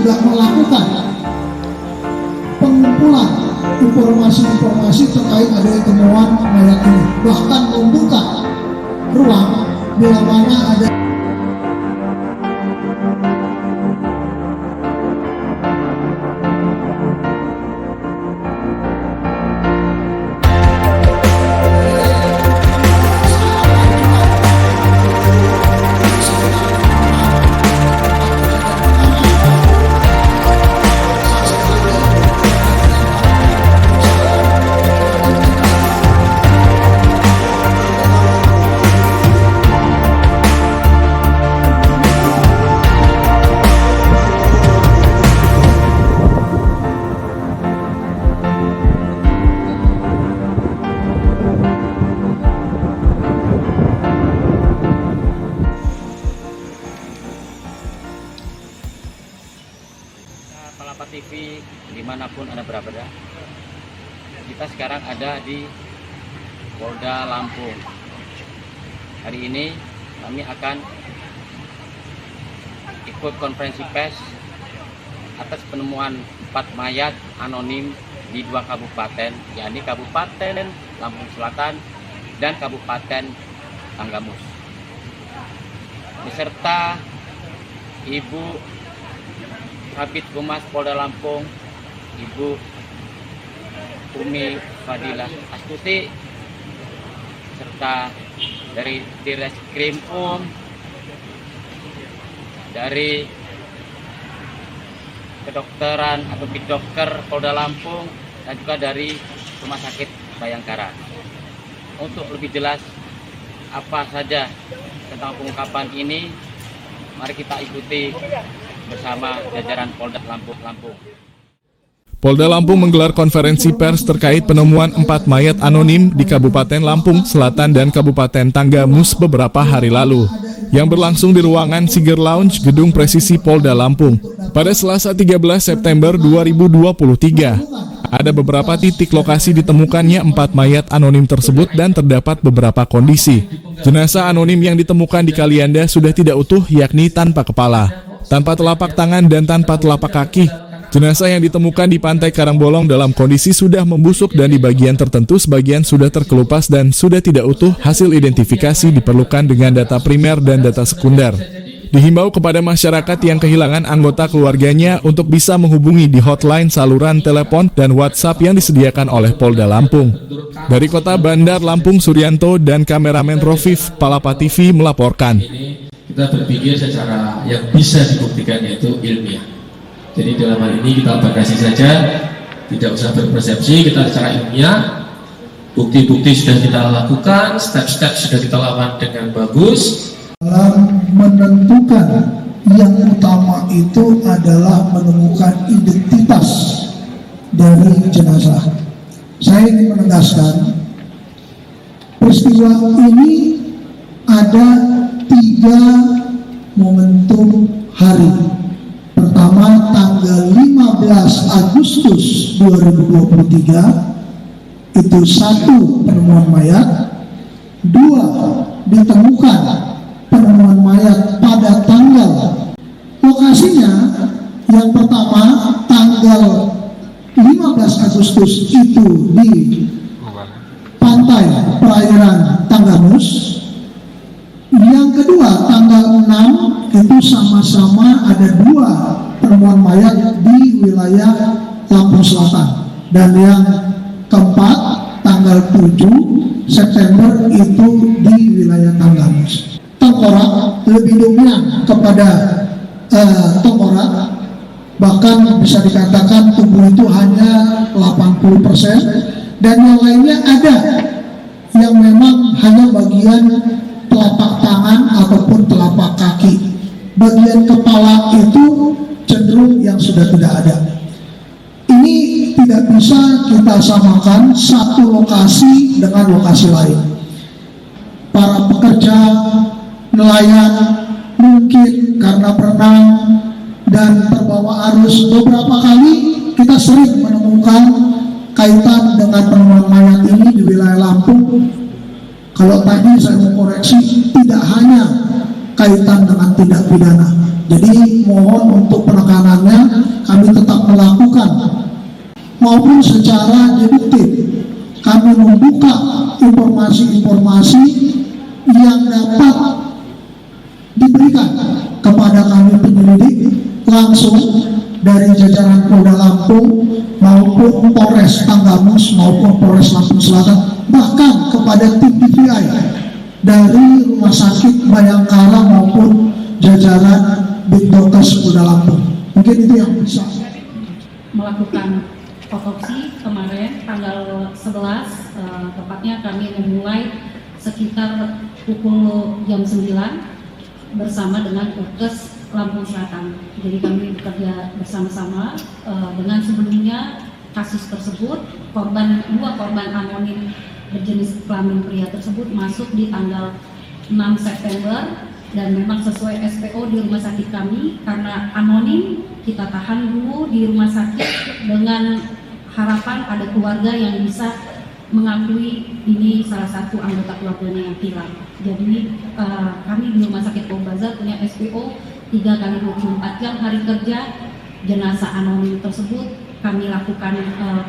juga melakukan pengumpulan informasi-informasi terkait adanya temuan mayat ini, bahkan membuka ruang bila mana ada Palapa TV dimanapun Anda berada. Kita sekarang ada di Polda Lampung. Hari ini kami akan ikut konferensi pers atas penemuan 4 mayat anonim di 2 kabupaten, yakni Kabupaten Lampung Selatan dan Kabupaten Tanggamus, beserta Ibu Kabid Humas Polda Lampung, Ibu Umi Fadilah Astuti, serta dari Direskrim dari kedokteran atau Bidokter Polda Lampung, dan juga dari Rumah Sakit Bayangkara. Untuk lebih jelas apa saja tentang pengungkapan ini, mari kita ikuti bersama jajaran Polda Lampung. Polda Lampung menggelar konferensi pers terkait penemuan 4 mayat anonim di Kabupaten Lampung Selatan dan Kabupaten Tanggamus beberapa hari lalu, yang berlangsung di ruangan Siger Lounge Gedung Presisi Polda Lampung pada Selasa 13 September 2023. Ada beberapa titik lokasi ditemukannya 4 mayat anonim tersebut dan terdapat beberapa kondisi. Jenazah anonim yang ditemukan di Kalianda sudah tidak utuh, yakni tanpa kepala, tanpa telapak tangan, dan tanpa telapak kaki. Jenazah yang ditemukan di Pantai Karangbolong dalam kondisi sudah membusuk dan di bagian tertentu sebagian sudah terkelupas dan sudah tidak utuh. Hasil identifikasi diperlukan dengan data primer dan data sekunder. Dihimbau kepada masyarakat yang kehilangan anggota keluarganya untuk bisa menghubungi di hotline saluran telepon dan WhatsApp yang disediakan oleh Polda Lampung. Dari Kota Bandar Lampung, Suryanto dan kameramen Rofif, Palapa TV melaporkan. Kita berpikir secara yang bisa dibuktikan, yaitu ilmiah. Jadi dalam hal ini kita batasi saja, tidak usah berpersepsi, kita secara ilmiah. Bukti-bukti sudah kita lakukan, step-step sudah kita lakukan dengan bagus. Dalam menentukan yang utama itu adalah menemukan identitas dari jenazah. Saya ingin menegaskan peristiwa ini ada 3 momentum hari. Pertama, tanggal 15 Agustus 2023 itu 1 penemuan mayat, 2 ditemukan penemuan mayat pada tanggal, lokasinya yang pertama tanggal 15 Agustus itu di pantai perairan Tanggamus, yang kedua tanggal 6 itu sama-sama ada 2 penemuan mayat di wilayah Lampung Selatan, dan yang keempat tanggal 7 September itu di wilayah Tanggamus. Tengkorak, lebih dominan kepada tengkorak, bahkan bisa dikatakan tubuh itu hanya 80%, dan yang lainnya ada yang memang hanya bagian telapak tangan ataupun telapak kaki. Bagian kepala itu cenderung yang sudah tidak ada. Ini tidak bisa kita samakan satu lokasi dengan lokasi lain. Para pekerja nelayan mungkin karena berenang dan terbawa arus beberapa kali kita sering menemukan kaitan dengan penemuan mayat ini di wilayah Lampung. Kalau tadi saya mau koreksi, tidak hanya kaitan dengan tindak pidana, Jadi mohon untuk penekanannya kami tetap melakukan maupun secara deduktif kami membuka informasi-informasi yang dapat diberikan kepada kami penyelidik langsung dari jajaran Polda Lampung maupun Polres Tanggamus maupun Polres Lampung Selatan, bahkan kepada tim DPI dari Rumah Sakit Bayangkara maupun jajaran Bitdokes Polda Lampung. Mungkin itu yang bisa melakukan otopsi kemarin tanggal 11, tepatnya kami memulai sekitar pukul jam 9 bersama dengan Dokes Lampung Selatan. Jadi kami bekerja bersama-sama. Dengan sebelumnya kasus tersebut dua korban anonim berjenis kelamin pria tersebut masuk di tanggal 6 September dan memang sesuai SPO di rumah sakit kami. Karena anonim, kita tahan dulu di rumah sakit dengan harapan ada keluarga yang bisa mengakui ini salah satu anggota keluarganya yang hilang. Jadi kami di Rumah Sakit Kombazar punya SPO 3x24 jam hari kerja jenazah anonim tersebut. Kami lakukan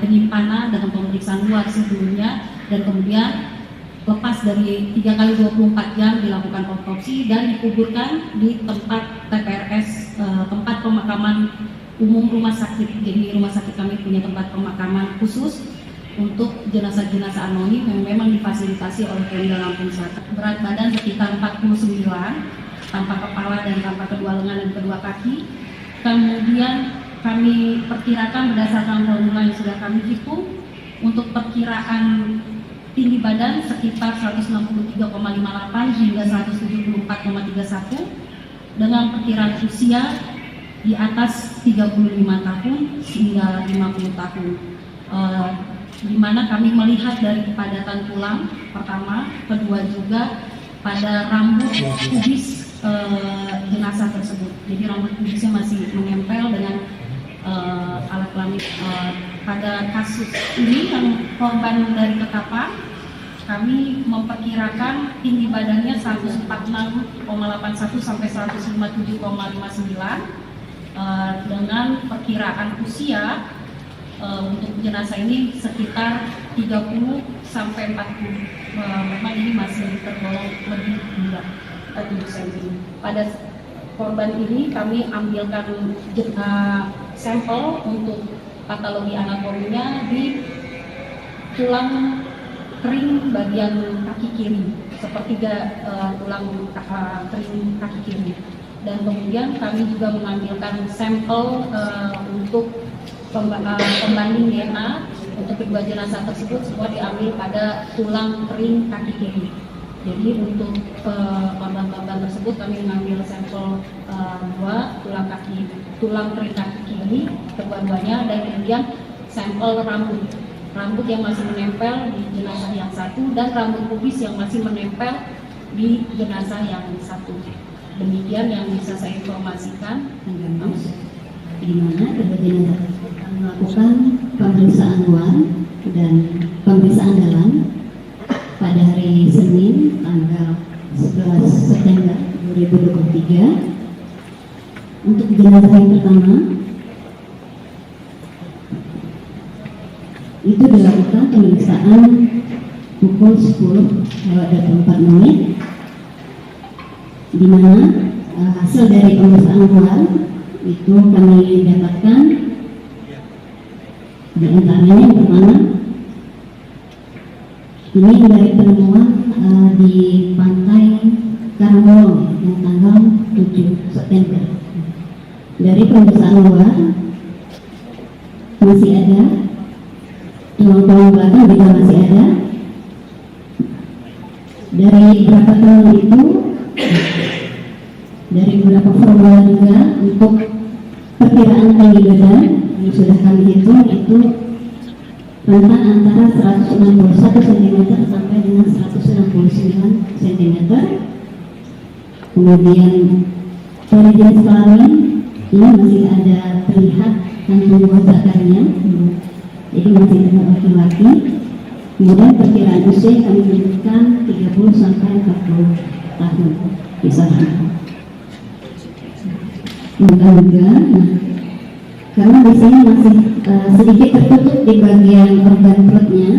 penyimpanan dengan pemeriksaan luar sebelumnya, dan kemudian lepas dari 3x24 jam dilakukan otopsi dan dikuburkan di tempat TPRS, tempat pemakaman umum rumah sakit. Jadi rumah sakit kami punya tempat pemakaman khusus untuk jenazah-jenazah anonim yang memang difasilitasi oleh Pemda Lampung Selatan. Berat badan sekitar 49, tanpa kepala dan tanpa kedua lengan dan kedua kaki. Kemudian kami perkirakan berdasarkan formula yang sudah kami hitung, untuk perkiraan tinggi badan sekitar 163,58 hingga 174,31, dengan perkiraan usia di atas 35 tahun hingga 50 tahun. Di mana kami melihat dari kepadatan tulang pertama, kedua juga pada rambut pubis jenazah tersebut. Jadi rambut pubisnya masih menempel dengan alat kelamin. Pada kasus ini yang korban dari Ketapang, kami memperkirakan tinggi badannya 146,81 sampai 157,59, dengan perkiraan usia untuk jenazah ini sekitar 30 sampai 40. Memang ini masih tergolong lebih muda, 7 cm. Pada korban ini kami ambilkan sampel untuk patologi anatominya di tulang kering bagian kaki kiri, sepertiga tulang kering kaki kiri. Dan kemudian kami juga mengambilkan sampel untuk pembanding DNA untuk kedua jenazah tersebut, semua diambil pada tulang kering kaki kiri. Jadi untuk korban-korban tersebut kami mengambil sampel tulang kering kaki kiri kedua-duanya, dan kemudian sampel rambut yang masih menempel di jenazah yang satu, dan rambut pubis yang masih menempel di jenazah yang satu. Demikian yang bisa saya informasikan. Di mana kedua jenazah akan melakukan pemeriksaan luar dan pemeriksaan dalam pada hari Senin tanggal 11 September 2023. Untuk jenazah yang pertama itu dilakukan pemeriksaan pukul 10:24 menit, di mana hasil dari pemeriksaan luar itu kami dapatkan di antaranya yang pertama ini dari penemuan di pantai Karangolong yang tanggal 7 September. Dari pemeriksaan luar masih ada tulang-tulang belakang juga masih ada. Dari beberapa tulang itu, dari beberapa formula juga untuk perkiraan tinggi badan yang sudah kami hitung itu rentang antara 161 cm sampai dengan 169 cm. Kemudian dari jenis kelamin ini masih ada terlihat kandung buah zakarnya, jadi masih terlihat laki-laki. Kemudian perkiraan usia kami berikan 30 sampai 40 tahun kisaran. luka-luka. Nah, karena di sini masih sedikit tertutup di bagian organ perutnya,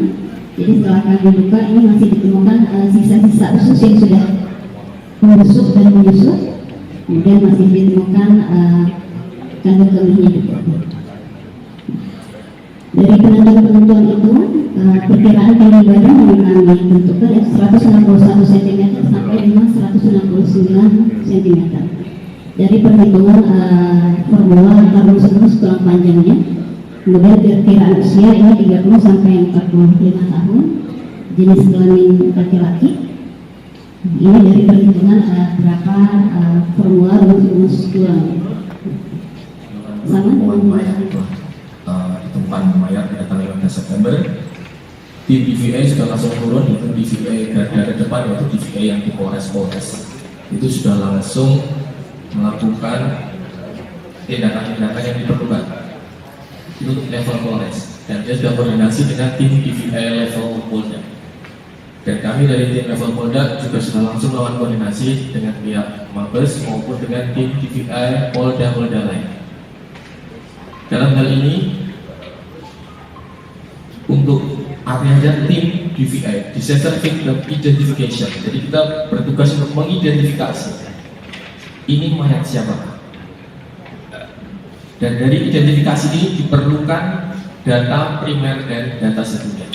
jadi setelah kami buka ini masih ditemukan sisa-sisa usus yang sudah membusuk dan menyusut, kemudian masih ditemukan kandung kemihnya juga. Dari penentuan itu, perkiraan tinggi badan yang kami tentukan 161 cm sampai dengan 169 cm. Dari perhitungan formula antar rumus tulang panjangnya, kemudian perkiraan usia ini 30 sampai 45 tahun, jenis kelamin laki-laki. Ini dari perhitungan berapa formula rumus tulang. Sama dengan mayat itu ditemukan mayat pada tanggal 15 September. Tim DVA sudah langsung turun, itu DVA garda depan, yaitu DVA yang di Polres itu sudah langsung melakukan tindakan-tindakan yang diperlukan itu level Polres, dan dia sudah koordinasi dengan tim DVA level Polda, dan kami dari tim level Polda juga sudah langsung melakukan koordinasi dengan pihak Mabes maupun dengan tim DVA Polda lain. Dalam hal ini untuk area tim DVI, Disaster Victim Identification, jadi kita bertugas untuk mengidentifikasi ini mayat siapa, dan dari identifikasi ini diperlukan data primer dan data sekunder.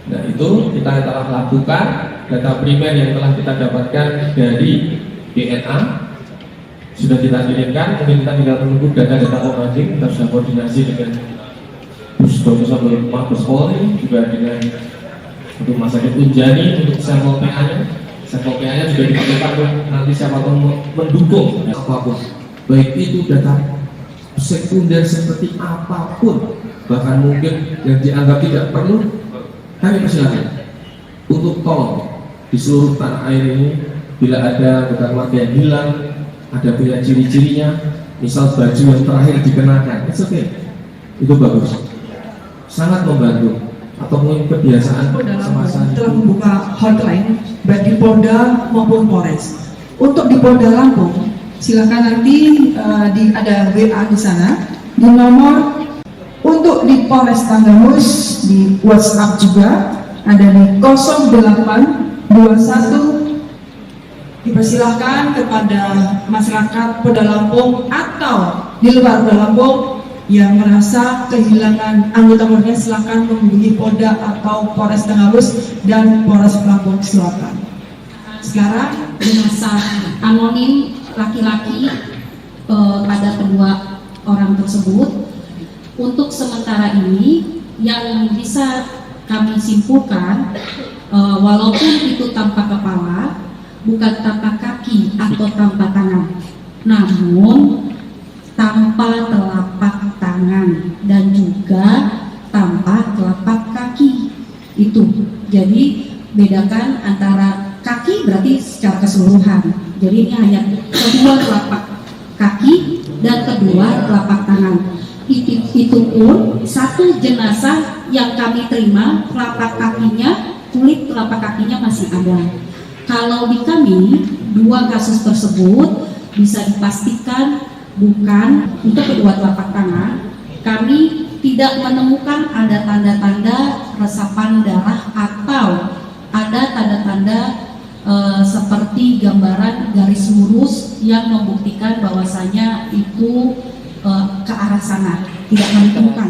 Nah, itu kita telah lakukan data primer yang telah kita dapatkan dari DNA sudah kita kirimkan, mungkin kita tinggal menunggu data-data pembanding. Kita sudah koordinasi dengan Pusdokus sampai Mabes Polri, juga dengan untuk Rumah Sakit Unjani untuk sampel PA-nya. Sampel PA-nya juga dipakai untuk nanti siapa tahu mendukung apapun, baik itu data sekunder seperti apapun, bahkan mungkin yang dianggap tidak perlu, kami persilakan untuk tolong di seluruh tanah air ini. Bila ada anggota keluarga yang hilang, ada pilihan ciri-cirinya, misal baju yang terakhir dikenakan, it's okay, itu bagus, sangat membantu. Atau mungkin kebiasaan semasa telah membuka hotline baik di Polda maupun Polres. Untuk di Polda Lampung, silakan nanti ada WA di sana di nomor. Untuk di Polres Tanggamus di WhatsApp juga ada di 0821. Dipersilahkan kepada masyarakat Polda Lampung atau di luar Polda Lampung yang merasa kehilangan anggota keluarga, silakan menghubungi Polda atau Polres Tanggamus dan Polres Lampung Selatan. Sekarang jenazah anonim laki-laki pada kedua orang tersebut. Untuk sementara ini yang bisa kami simpulkan, walaupun itu tanpa kepala, bukan tanpa kaki atau tanpa tangan, namun tanpa telapak tangan dan juga tanpa telapak kaki. Itu jadi bedakan antara kaki berarti secara keseluruhan, jadi ini hanya kedua telapak kaki dan kedua telapak tangan. Itu pun satu jenazah yang kami terima telapak kakinya, kulit telapak kakinya masih ada. Kalau di kami, dua kasus tersebut bisa dipastikan bukan untuk kedua telapak tangan. Kami tidak menemukan ada tanda-tanda resapan darah atau ada tanda-tanda seperti gambaran garis lurus yang membuktikan bahwasanya itu ke arah sana. Tidak kami temukan.